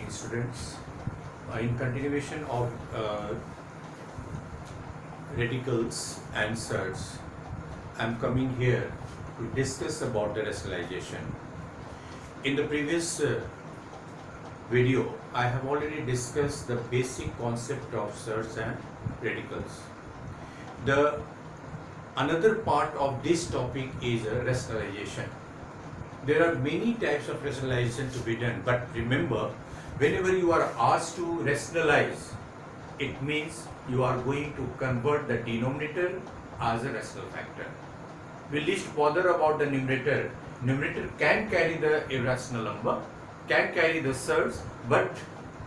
morning, students. In continuation of radicals and surds, I am coming here to discuss about the rationalization. In the previous video, I have already discussed the basic concept of surds and radicals. The another part of this topic is rationalization. There are many types of rationalization to be done, but remember, whenever you are asked to rationalize, it means you are going to convert the denominator as a rational factor. We least bother about the numerator. Numerator can carry the irrational number, can carry the surds, but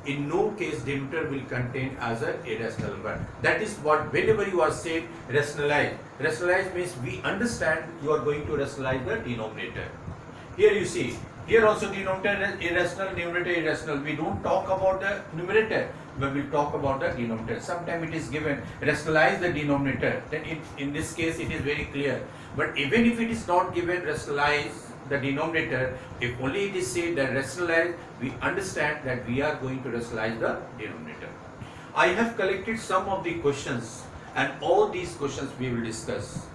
in no case denominator will contain as an irrational number. That is what whenever you are said rationalize. Rationalize means we understand you are going to rationalize the denominator. Here you see, here also denominator irrational, numerator irrational. We don't talk about the numerator, but we talk about the denominator. Sometimes it is given rationalize the denominator. Then in this case it is very clear. But even if it is not given rationalize the denominator, if only it is said that rationalize, we understand that we are going to rationalize the denominator. I have collected some of the questions, and all these questions we will discuss.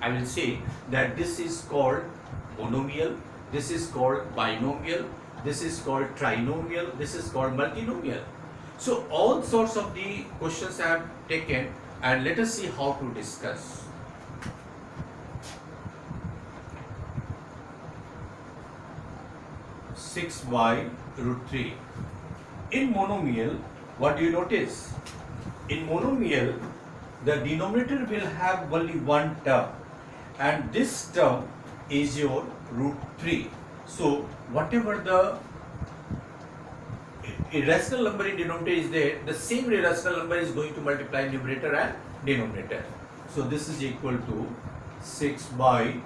I will say that this is called monomial, this is called binomial, this is called trinomial, this is called multinomial. So all sorts of the questions I have taken, and let us see how to discuss. Six by root 3. In monomial, what do you notice? In monomial, the denominator will have only one term, and this term is your root 3. So whatever the irrational number in denominator is there, the same irrational number is going to multiply numerator and denominator. So this is equal to 6 by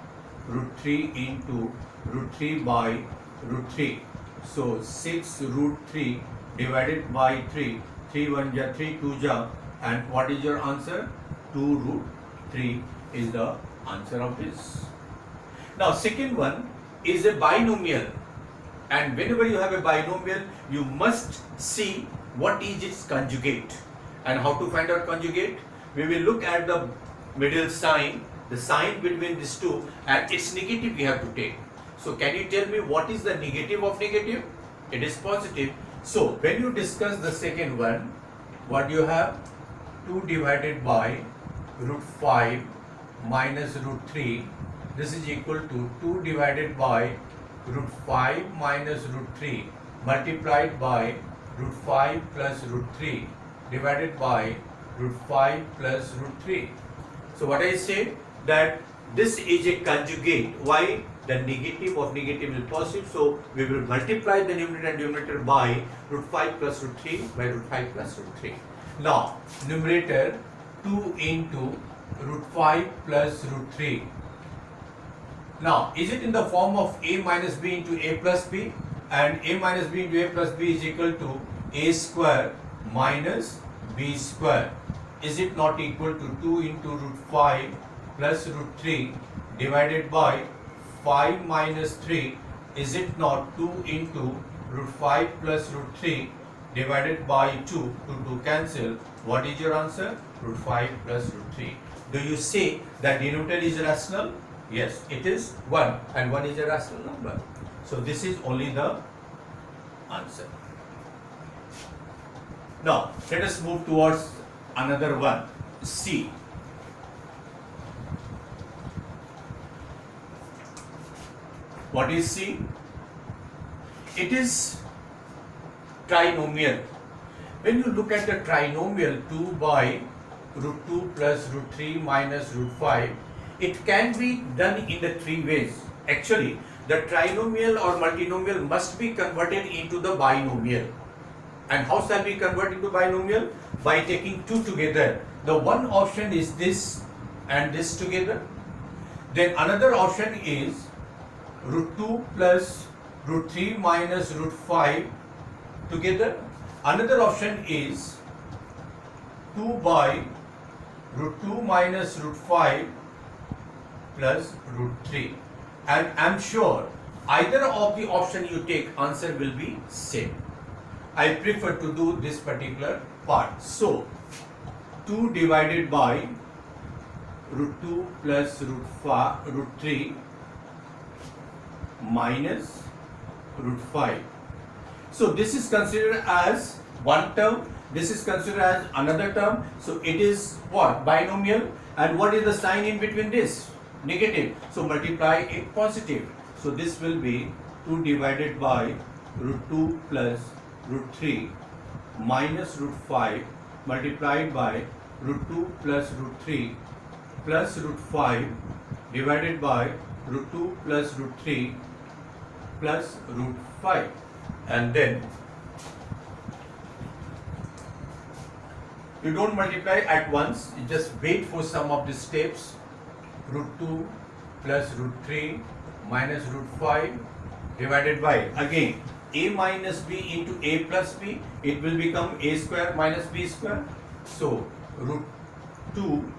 root 3 into root 3 by root 3. So 6 root 3 divided by 3, 3 1 ja, 3 2 ja, and what is your answer? 2 root 3 is the answer of this. Now second one is a binomial, and whenever you have a binomial, you must see what is its conjugate. And how to find out conjugate? We will look at the middle sign, the sign between these two, and its negative we have to take. So can you tell me what is the negative of negative? It is positive. So when you discuss the second one, what you have? 2 divided by root 5 minus root 3. This is equal to 2 divided by root 5 minus root 3 multiplied by root 5 plus root 3 divided by root 5 plus root 3. So what I say that this is a conjugate. Why? The negative of negative is positive, so we will multiply the numerator and denominator by root 5 plus root 3 by root 5 plus root 3. Now numerator 2 into root 5 plus root 3. Now is it in the form of a minus b into a plus b, and a minus b into a plus b is equal to a square minus b square. Is it not equal to 2 into root 5 plus root 3 divided by 5 minus 3? Is it not 2 into root 5 plus root 3 divided by 2? To cancel, what is your answer? Root 5 plus root 3. Do you say that denominator is rational? Yes, it is 1, and 1 is a rational number. So this is only the answer. Now let us move towards another one, C. What is C? It is trinomial. When you look at the trinomial 2 by root 2 plus root 3 minus root 5, it can be done in the three ways. Actually, the trinomial or multinomial must be converted into the binomial. And how shall we convert into binomial? By taking two together. The one option is this and this together. Then another option is root 2 plus root 3 minus root 5 together. Another option is 2 by root 2 minus root 5 plus root 3. And I'm sure either of the option you take, answer will be same. I prefer to do this particular part. So 2 divided by root 2 plus root 3 minus root 5. So this is considered as one term, this is considered as another term. So it is what? Binomial. And what is the sign in between this? Negative. So multiply it positive. So this will be 2 divided by root 2 plus root 3 minus root 5 multiplied by root 2 plus root 3 plus root 5 divided by root 2 plus root 3 plus root 5. And then you don't multiply at once, you just wait for some of the steps. Root 2 plus root 3 minus root 5 divided by, again, a minus b into a plus b, it will become a square minus b square. So root 2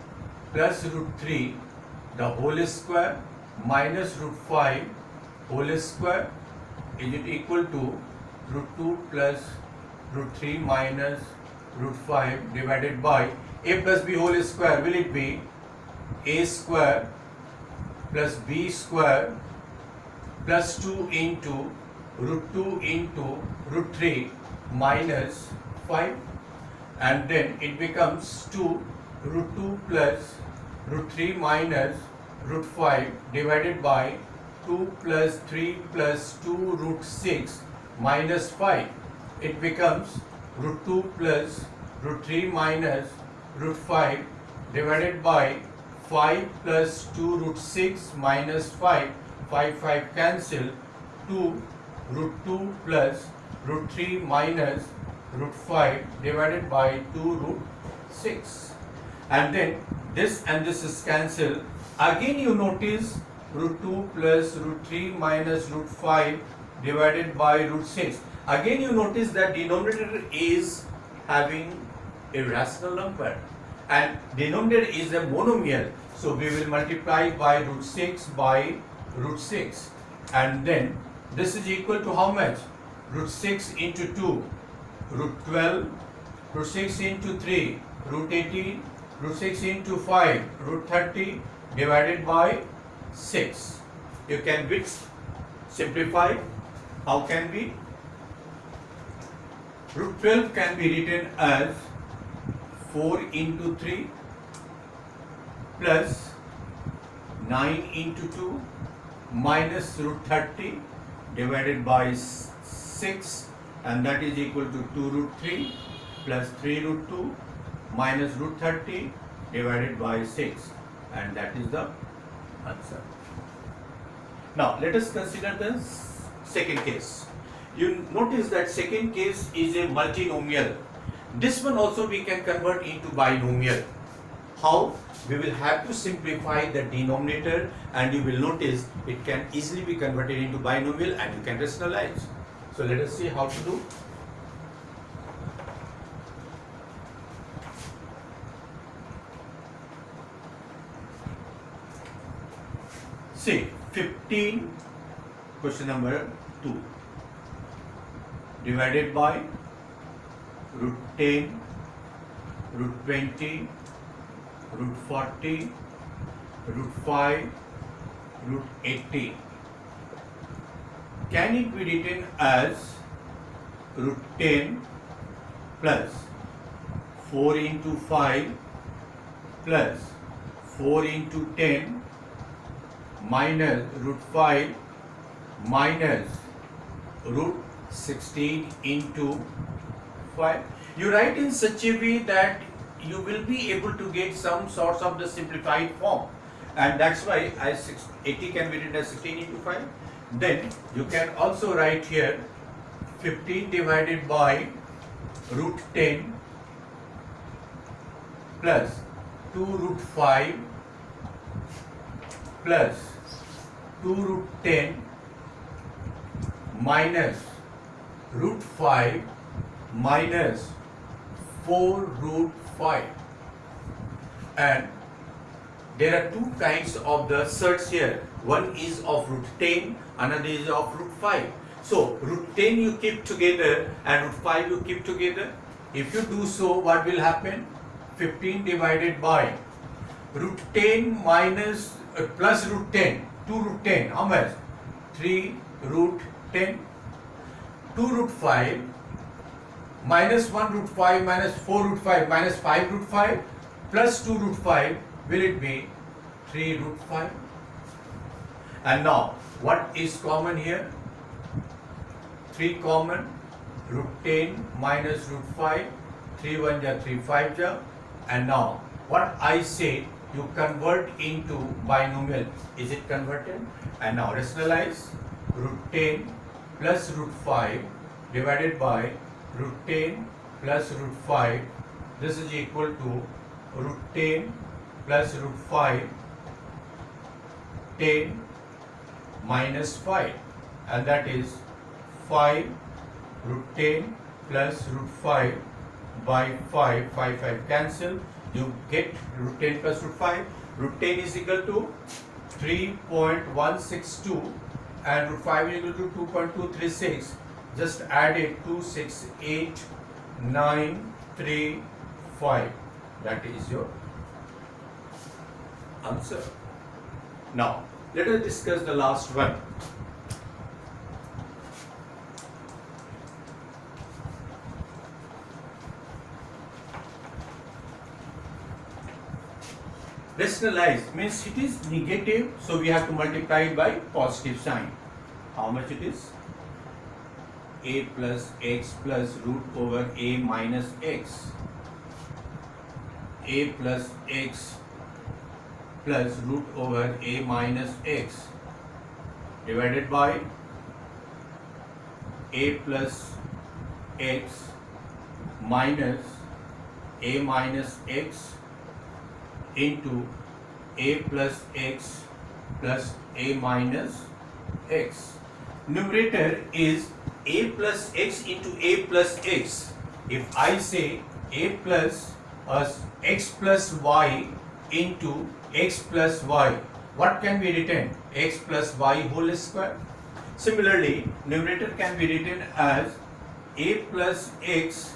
plus root 3 the whole square minus root 5 whole square, is it equal to root 2 plus root 3 minus root 5 divided by a plus b whole square, will it be a square plus b square plus 2 into root 2 into root 3 minus 5, and then it becomes 2 root 2 plus root 3 minus root 5 divided by 2 plus 3 plus 2 root 6 minus 5. It becomes root 2 plus root 3 minus root 5 divided by 5 plus 2 root 6 minus 5, 5 cancel, 2 root 2 plus root 3 minus root 5 divided by 2 root 6. And then this and this is cancelled. Again you notice root 2 plus root 3 minus root 5 divided by root 6. Again you notice that denominator is having a rational number and denominator is a monomial. So we will multiply by root 6 by root 6, and then this is equal to how much? Root 6 into 2, root 12, root 6 into 3, root 18, root 6 into 5, root 30 divided by 6. You can simplify. How can we? Root 12 can be written as 4 into 3 plus 9 into 2 minus root 30 divided by 6, and that is equal to 2 root 3 plus 3 root 2 minus root 30 divided by 6, and that is the answer. Now let us consider the second case. You notice that second case is a multinomial. This one also we can convert into binomial. How? We will have to simplify the denominator, and you will notice it can easily be converted into binomial and you can rationalize. So let us see how to do. See, 15, question number 2, divided by root 10, root 20, root 40, root 5, root 80. Can it be written as root 10 plus 4 into 5 plus 4 into 10 minus root 5 minus root 16 into 5? You write in such a way that you will be able to get some sorts of the simplified form, and that's why 80 can be written as 16 into 5. Then you can also write here 15 divided by root 10 plus 2 root 5 plus 2 root 10 minus root 5 minus 4 root 5. And there are two kinds of the surds here. One is of root 10, another is of root 5. So root 10 you keep together and root 5 you keep together. If you do so, what will happen? 15 divided by root 10 minus plus root 10, 2 root 10, how much? 3 root 10, 2 root 5 minus 1 root 5 minus 4 root 5 minus 5 root 5 plus 2 root 5, will it be 3 root 5? And now, what is common here? 3 common, root 10 minus root 5, 3 1 ja, 3 5 ja. And now, what I say, you convert into binomial. Is it converted? And now rationalize root 10 plus root 5 divided by root 10 plus root 5. This is equal to root 10 plus root 5, 10 minus 5, and that is 5 root 10 plus root 5 by 5, 5 cancel. You get root 10 plus root 5. Root 10 is equal to 3.162 and root 5 is equal to 2.236. Just add it, 268,935. That is your answer. Now, let us discuss the last one. Rationalize means it is negative, so we have to multiply it by positive sign. How much it is? A plus x plus root over a minus x. A plus x plus root over a minus x divided by a plus x minus a minus x into a plus x plus a minus x. Numerator is a plus x into a plus x. If I say a plus x plus y into x plus y, what can be written? X plus y whole square. Similarly, numerator can be written as a plus x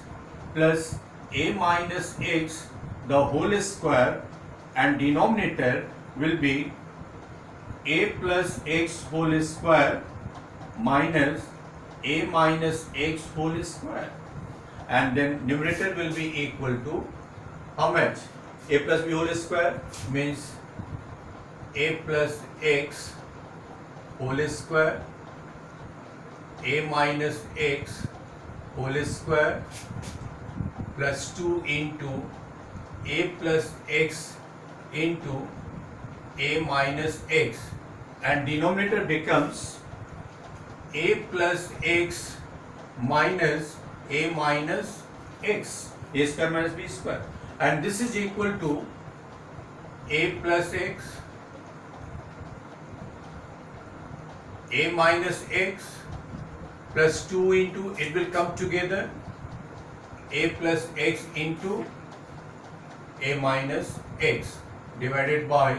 plus a minus x the whole square, and denominator will be a plus x whole square minus a minus x whole square, and then numerator will be equal to how much? A plus b whole square means a plus x whole square, a minus x whole square plus 2 into a plus x into a minus x, and denominator becomes a plus x minus a minus x, a square minus b square, and this is equal to a plus x, a minus x plus 2 into, it will come together, a plus x into a minus x divided by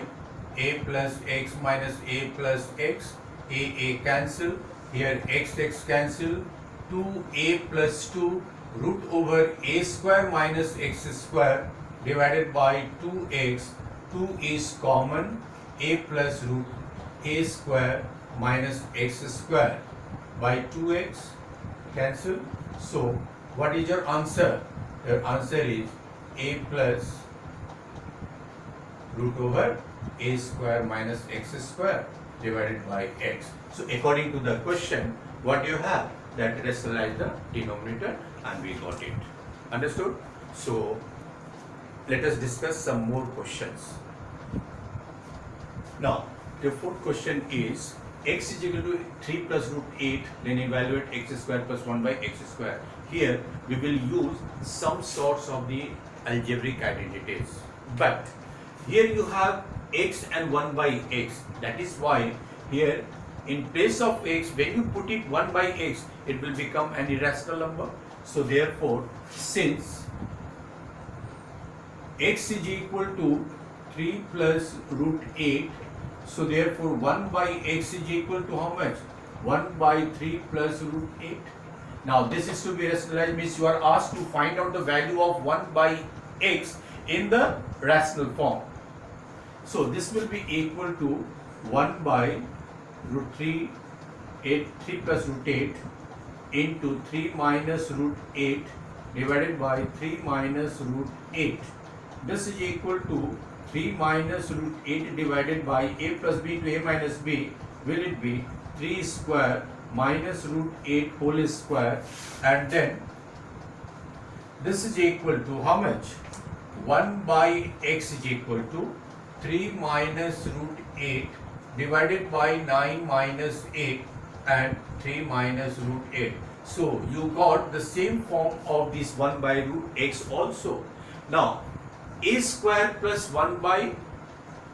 a plus x minus a plus x, a cancel, here x cancel, 2a plus 2 root over a square minus x square divided by 2x, 2 is common, a plus root a square minus x square by 2x cancel. So what is your answer? Your answer is a plus root over a square minus x square divided by x. So according to the question, what you have, that rationalize the denominator, and we got it. Understood? So let us discuss some more questions. Now the fourth question is x is equal to 3 plus root 8, then evaluate x square plus 1 by x square. Here we will use some sorts of the algebraic identities, but here you have x and 1 by x. That is why here in place of x, when you put it 1 by x, it will become an irrational number. So therefore, since x is equal to 3 plus root 8, so therefore 1 by x is equal to how much? 1 by 3 plus root 8. Now this is to be rationalized, means you are asked to find out the value of 1 by x in the rational form. So this will be equal to 1 by root 3 plus root 8 into 3 minus root 8 divided by 3 minus root 8. This is equal to 3 minus root 8 divided by a plus b to a minus b. Will it be 3 square minus root 8 whole square, and then this is equal to how much? 1 by x is equal to 3 minus root 8 divided by 9 minus 8 and 3 minus root 8. So you got the same form of this 1 by root x also. Now a square plus 1 by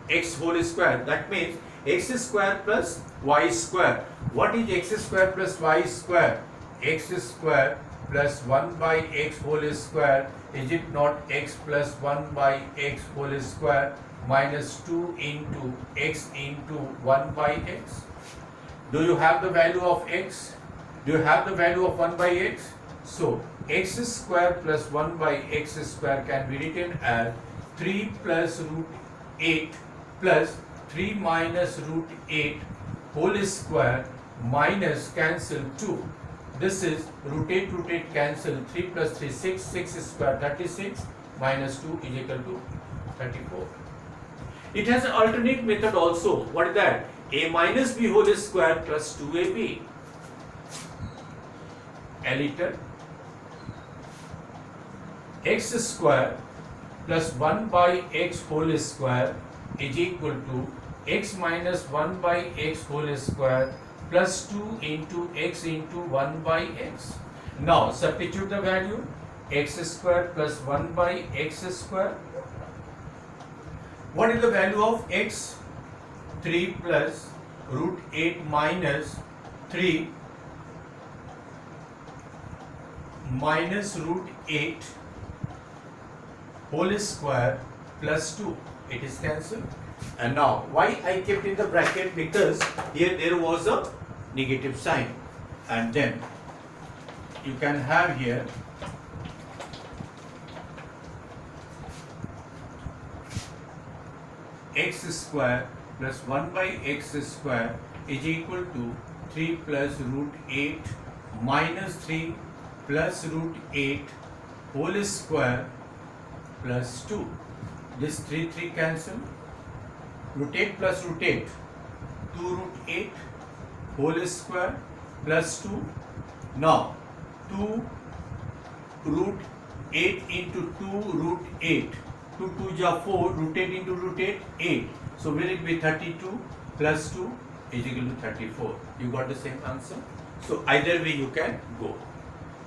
x whole square, that means x square plus y square. What is x square plus y square? X square plus 1 by x whole square, is it not x plus 1 by x whole square minus 2 into x into 1 by x? Do you have the value of x? Do you have the value of 1 by x? So x square plus 1 by x square can be written as 3 plus root 8 plus 3 minus root 8 whole square minus cancel 2. This is root 8 cancel, 3 plus 3 6, 6 square 36 minus 2 is equal to 34. It has an alternate method also. What is that? A minus b whole square plus 2ab. A liter x square plus 1 by x whole square is equal to x minus 1 by x whole square plus 2 into x into 1 by x. Now substitute the value, x square plus 1 by x square. What is the value of x? 3 plus root 8 minus 3 minus root 8 whole square plus 2. It is cancelled. And now why I kept in the bracket? Because here there was a negative sign, and then you can have here x square plus 1 by x square is equal to 3 plus root 8 minus 3 plus root 8 whole square plus 2. This 3 cancel. Root 8 plus root 8, 2 root 8 whole square plus 2. Now 2 root 8 into 2 root 8. 2 2 is 4, root 8 into root 8, 8. So will it be 32 plus 2 is equal to 34. You got the same answer. So either way you can go.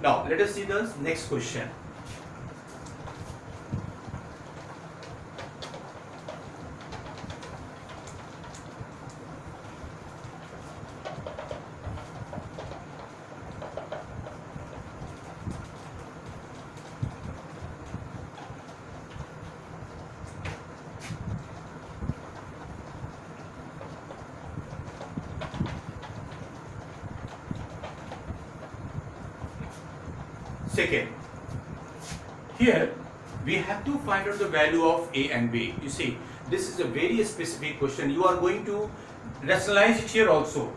Now let us see the next question. Second, here we have to find out the value of a and b. You see, this is a very specific question. You are going to rationalize it here also.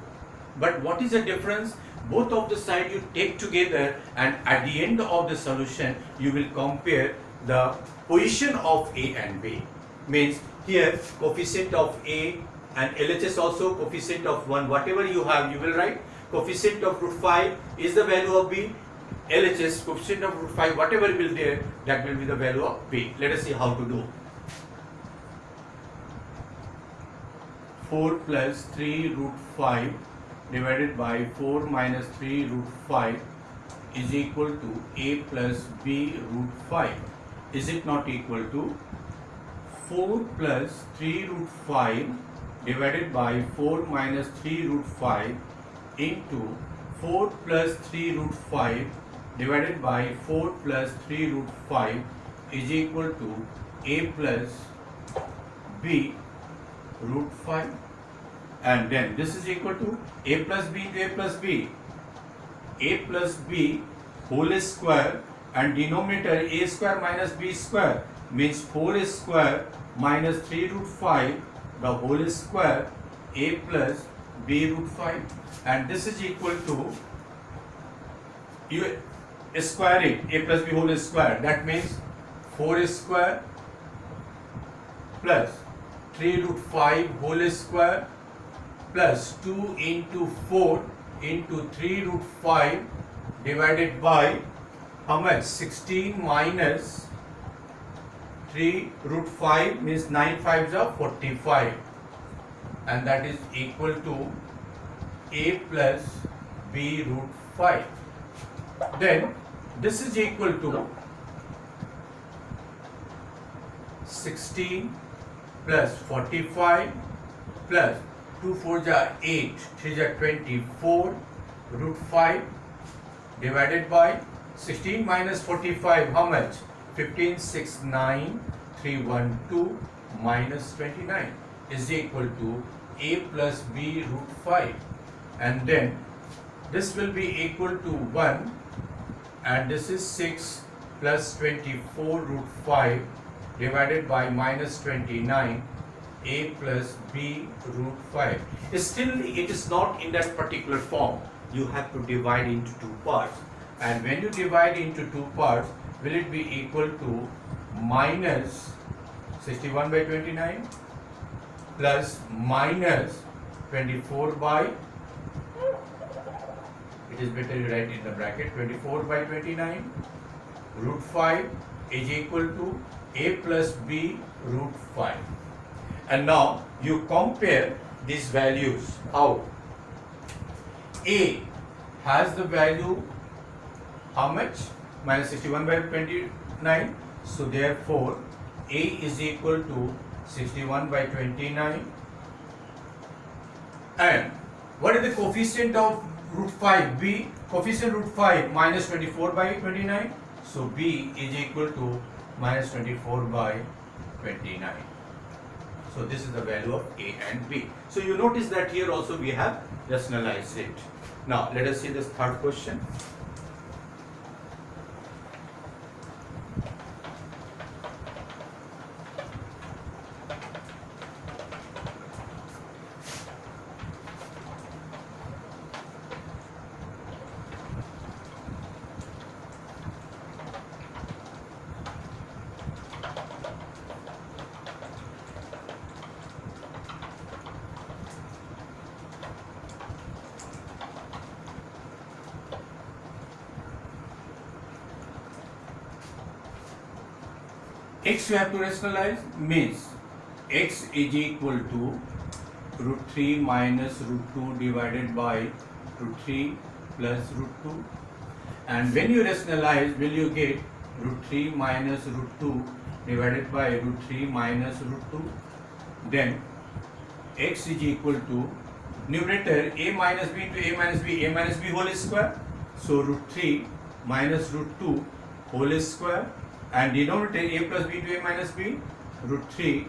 But what is the difference? Both of the sides you take together, and at the end of the solution you will compare the position of a and b. Means here coefficient of a and LHS also coefficient of 1. Whatever you have you will write. Coefficient of root 5 is the value of b. LHS coefficient of root 5, whatever will there, that will be the value of b. Let us see how to do. 4 plus 3 root 5 divided by 4 minus 3 root 5 is equal to a plus b root 5. Is it not equal to 4 plus 3 root 5 divided by 4 minus 3 root 5 into 4 plus 3 root 5 divided by 4 plus 3 root 5 is equal to a plus b root 5. and then this is equal to a plus b into a plus b. A plus b whole square, and denominator a square minus b square means 4 square minus 3 root 5 the whole square a plus b root 5, and this is equal to you square it, a plus b whole square, that means 4 square plus 3 root 5 whole square plus 2 into 4 into 3 root 5 divided by how much? 16 minus 3 root 5 means 9 5s are 45, and that is equal to a plus b root 5. Then this is equal to 16 plus 45 plus 2 4s are 8, 3s are 24 root 5 divided by 16 minus 45 how much? 15 6 9 3 1 2 minus 29 is equal to a plus b root 5, and then this will be equal to 1, and this is 6 plus 24 root 5 divided by minus 29 a plus b root 5. Still it is not in that particular form. You have to divide into two parts, and when you divide into two parts, will it be equal to minus 61 by 29 plus minus 24 by, it is better you write in the bracket, 24 by 29 root 5 is equal to a plus b root 5. And now you compare these values. How? A has the value how much? Minus 61 by 29. So therefore A is equal to 61 by 29. And what is the coefficient of root 5? B, coefficient root 5 minus 24 by 29. So B is equal to minus 24 by 29. So this is the value of A and B. So you notice that here also we have rationalized it. Now let us see this third question. X you have to rationalize, means x is equal to root 3 minus root 2 divided by root 3 plus root 2, and when you rationalize, will you get root 3 minus root 2 divided by root 3 minus root 2. Then x is equal to numerator a minus b into a minus b whole square. So root 3 minus root 2 whole square, and denominator a plus b into a minus b, root 3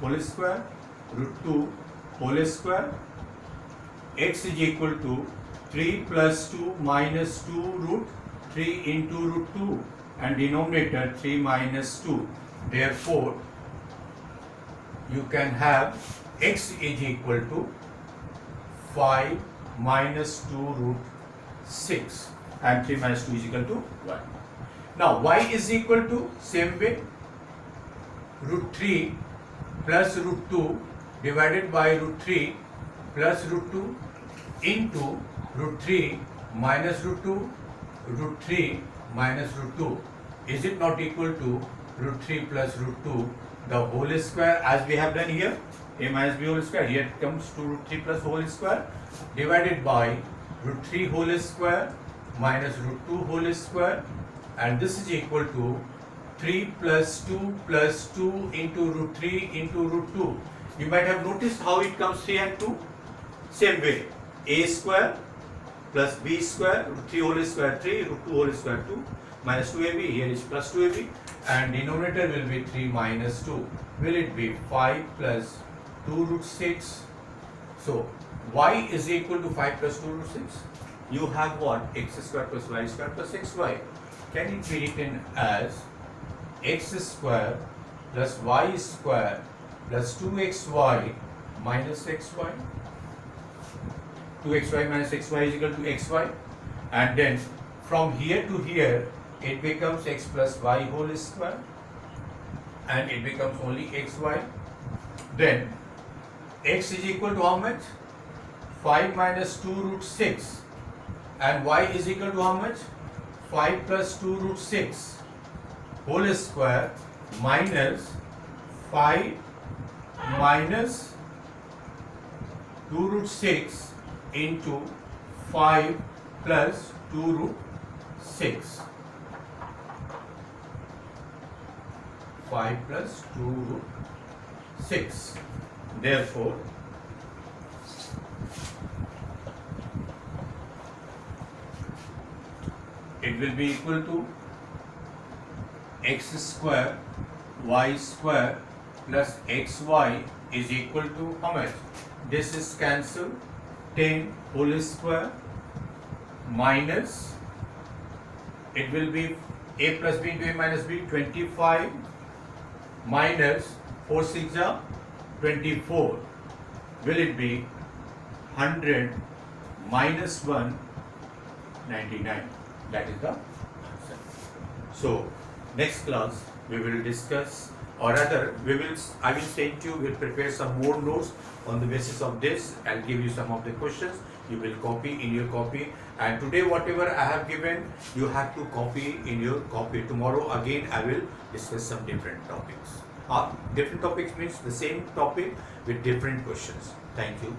whole square, root 2 whole square. X is equal to 3 plus 2 minus 2 root 3 into root 2, and denominator 3 minus 2. Therefore, you can have x is equal to 5 minus 2 root 6, and 3 minus 2 is equal to 1. Now y is equal to, same way, root 3 plus root 2 divided by root 3 plus root 2 into root 3 minus root 2, root 3 minus root 2. Is it not equal to root 3 plus root 2 the whole square, as we have done here, a minus b whole square, here it comes to root 3 plus whole square divided by root 3 whole square minus root 2 whole square, and this is equal to 3 plus 2 into root 3 into root 2. You might have noticed how it comes 3 and 2. Same way, a square plus b square, root 3 whole square 3, root 2 whole square 2, minus 2ab, here is plus 2ab, and denominator will be 3 minus 2. Will it be 5 plus 2 root 6 So y is equal to 5 plus 2 root 6. You have what? X square plus y square plus xy. Can it be written as x square plus y square plus 2xy minus xy? 2xy minus xy is equal to xy. And then from here to here, it becomes x plus y whole square. And it becomes only xy. Then x is equal to how much? 5 minus 2 root 6. And y is equal to how much? 5 plus 2 root 6 whole square minus 5 minus 2 root 6 into 5 plus 2 root 6. 5 plus 2 root 6. Therefore, it will be equal to x square y square plus xy is equal to how much? This is cancelled. 10 whole square minus, it will be a plus b into a minus b, 25 minus 4 6 are 24. Will it be 100 minus 1, 99? That is the answer. So next class we will discuss, or rather I will send you, we'll prepare some more notes on the basis of this. I'll give you some of the questions. You will copy in your copy, and today whatever I have given, you have to copy in your copy. Tomorrow again I will discuss some different topics. Different topics means the same topic with different questions. Thank you.